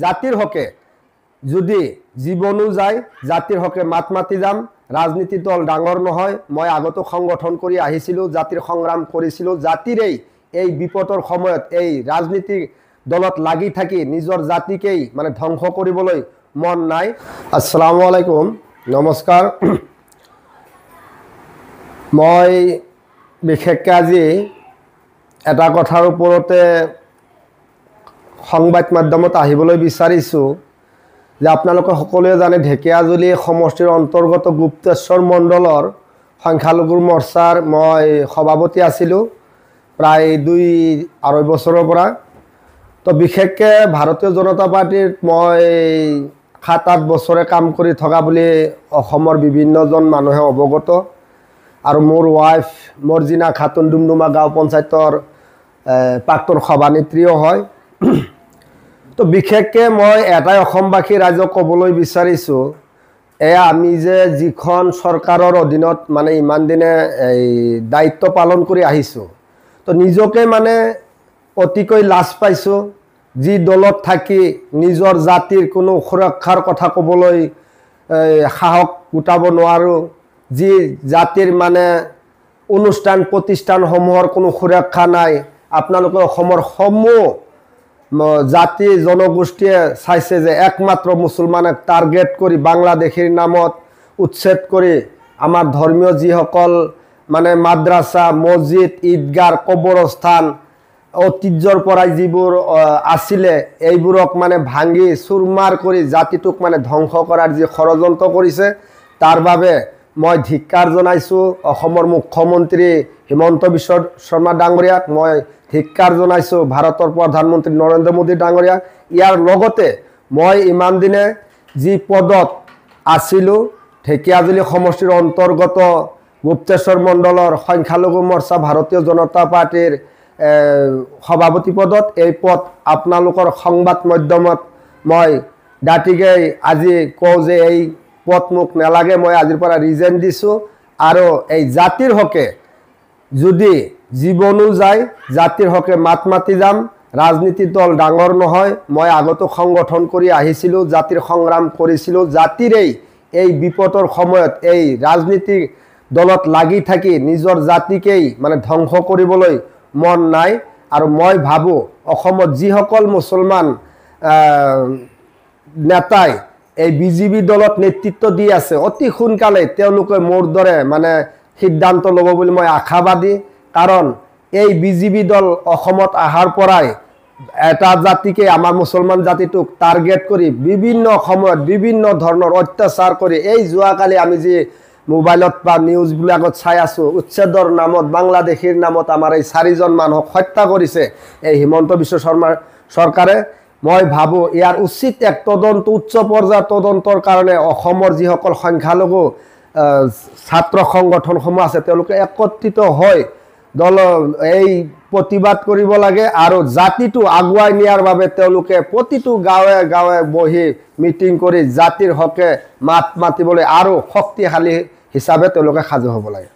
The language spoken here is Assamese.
জাতিৰ হকে যদি জীৱনো যায় জাতিৰ হকে মাত মাতি যাম। ৰাজনীতি দল ডাঙৰ নহয়, মই আগতো সংগঠন কৰি আহিছিলোঁ, জাতিৰ সংগ্ৰাম কৰিছিলোঁ। জাতিৰেই এই বিপদৰ সময়ত এই ৰাজনীতিক দলত লাগি থাকি নিজৰ জাতিকেই মানে ধ্বংস কৰিবলৈ মন নাই। আসসালামু আলাইকুম, নমস্কাৰ। মই বিশেষকৈ আজি এটা কথাৰ ওপৰতে সংবাদ মাধ্যমত আহিবলৈ বিচাৰিছোঁ যে আপোনালোকে সকলোৱে জানে ঢেকিয়াজুলি সমষ্টিৰ অন্তৰ্গত গুপ্তেশ্বৰ মণ্ডলৰ সংখ্যালঘু মৰ্চাৰ মই সভাপতি আছিলোঁ প্ৰায় 2-2.5 বছৰৰ পৰা। তো বিশেষকৈ ভাৰতীয় জনতা পাৰ্টিত মই 7-8 বছৰে কাম কৰি থকা বুলি অসমৰ বিভিন্নজন মানুহে অৱগত। আৰু মোৰ ৱাইফ মৰ্জিনা খাতুন ডুমডুমা গাঁও পঞ্চায়তৰ প্ৰাক্তন সভানেত্ৰীও হয়। তো বিশেষকৈ মই এটাই অসমবাসী ৰাইজক ক'বলৈ বিচাৰিছোঁ, এয়া আমি যে যিখন চৰকাৰৰ অধীনত মানে ইমান দিনে এই দায়িত্ব পালন কৰি আহিছোঁ, তো নিজকে মানে অতিকৈ লাজ পাইছোঁ। যি দলত থাকি নিজৰ জাতিৰ কোনো সুৰক্ষাৰ কথা ক'বলৈ সাহস গোটাব নোৱাৰোঁ, যি জাতিৰ মানে অনুষ্ঠান প্ৰতিষ্ঠানসমূহৰ কোনো সুৰক্ষা নাই। আপোনালোকে অসমৰ সমূহ জাতি জনগোষ্ঠীয়ে চাইছে যে একমাত্ৰ মুছলমানক টাৰ্গেট কৰি বাংলাদেশীৰ নামত উচ্ছেদ কৰি আমাৰ ধৰ্মীয় যিসকল মানে মাদ্ৰাছা, মছজিদ, ঈদগাহ, কবৰস্থান ঐতিহ্যৰ পৰাই যিবোৰ আছিলে এইবোৰক মানে ভাঙি চুৰমাৰ কৰি জাতিটোক মানে ধ্বংস কৰাৰ যি ষড়যন্ত্ৰ কৰিছে তাৰ বাবে মই ধিক্কাৰ জনাইছোঁ। অসমৰ মুখ্যমন্ত্ৰী হিমন্ত বিশ্ব শৰ্মা ডাঙৰীয়াক মই ধিক্কাৰ জনাইছোঁ, ভাৰতৰ প্ৰধানমন্ত্ৰী নৰেন্দ্ৰ মোদী ডাঙৰীয়াক। ইয়াৰ লগতে মই ইমান দিনে যি পদত আছিলোঁ ঢেকিয়াজুলি সমষ্টিৰ অন্তৰ্গত গুপ্তেশ্বৰ মণ্ডলৰ সংখ্যালঘু মৰ্চা ভাৰতীয় জনতা পাৰ্টিৰ সভাপতি পদত, এই পদ আপোনালোকৰ সংবাদ মাধ্যমত মই দাঁতিকৈ আজি কওঁ যে এই পদ মোক নালাগে, মই আজিৰ পৰা ৰিজাইন দিছোঁ। আৰু এই জাতিৰ হকে যদি জীৱনো যায় জাতিৰ হকে মাত মাতি যাম। ৰাজনীতি দল ডাঙৰ নহয়, মই আগতো সংগঠন কৰি আহিছিলোঁ, জাতিৰ সংগ্ৰাম কৰিছিলোঁ। জাতিৰেই এই বিপদৰ সময়ত এই ৰাজনীতিক দলত লাগি থাকি নিজৰ জাতিকেই মানে ধ্বংস কৰিবলৈ মন নাই। আৰু মই ভাবোঁ অসমত যিসকল মুছলমান নেতাই এই বিজেপি দলত নেতৃত্ব দি আছে অতি সোনকালে তেওঁলোকে মোৰ দৰে মানে সিদ্ধান্ত ল'ব বুলি মই আশাবাদী। কাৰণ এই বিজেপি দল অসমত অহাৰ পৰাই এটা জাতিকে আমাৰ মুছলমান জাতিটোক টাৰ্গেট কৰি বিভিন্ন সময়ত বিভিন্ন ধৰণৰ অত্যাচাৰ কৰি এই যোৱাকালি আমি যি মোবাইলত বা নিউজবিলাকত চাই আছোঁ, উচ্ছেদৰ নামত বাংলাদেশীৰ নামত আমাৰ এই 4জন মানুহক হত্যা কৰিছে এই হিমন্ত বিশ্ব শৰ্মাৰ চৰকাৰে। মই ভাবোঁ ইয়াৰ উচিত এক তদন্ত, উচ্চ পৰ্যায়ৰ তদন্তৰ কাৰণে অসমৰ যিসকল সংখ্যালঘু ছাত্ৰ সংগঠনসমূহ আছে তেওঁলোকে একত্ৰিত হৈ এই প্ৰতিবাদ কৰিব লাগে। আৰু জাতিটো আগুৱাই নিয়াৰ বাবে তেওঁলোকে প্ৰতিটো গাঁৱে গাঁৱে বহি মিটিং কৰি জাতিৰ হকে মাত মাতিবলৈ আৰু শক্তিশালী হিচাপে তেওঁলোকে সাজু হ'ব লাগে।